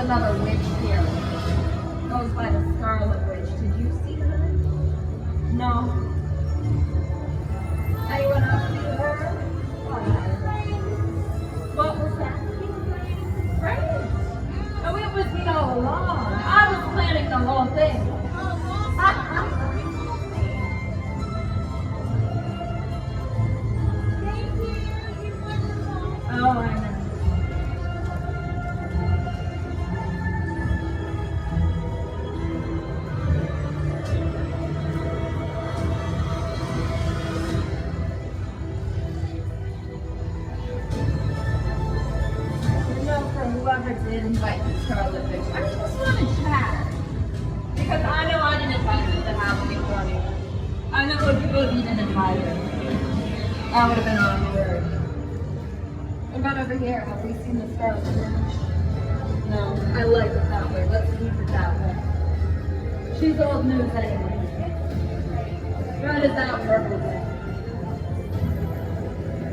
another witch here. Goes by the Scarlet Witch. Did you see her? No. Anyone else see her? What was that? Right. Oh, it was me all along. I was planning the whole thing. Oh, I know. Whoever did invite the Scarlet Witch, I just want to chat. Because I know I didn't invite her to the Halloween party. I know Oogie didn't invite her. That would have been awkward. What about over here? Have we seen the Scarlet Witch? No, I like it that way. Let's keep it that way. She's old news anyway. How does that work with it?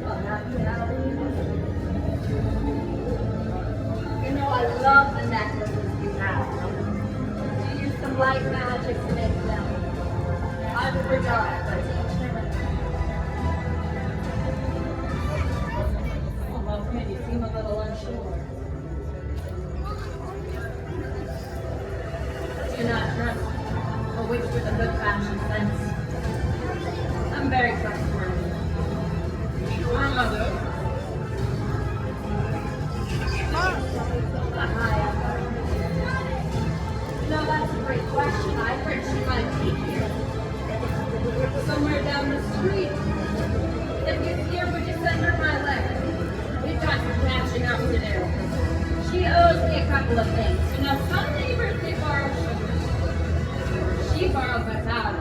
Oh, happy Halloween. You know, I love the necklaces you have. You use some light magic to make them. I forgot, but okay, you seem a little unsure. You're not drunk. A witch with a good fashion sense. I'm very trustworthy. I'm a good. No, that's a great question. I heard she might be here. Somewhere down the street. If you're here, would you send her my letter? We've got some catching up to do. She owes me a couple of things. You know, some neighbors, they borrow sugar. She borrowed my powder.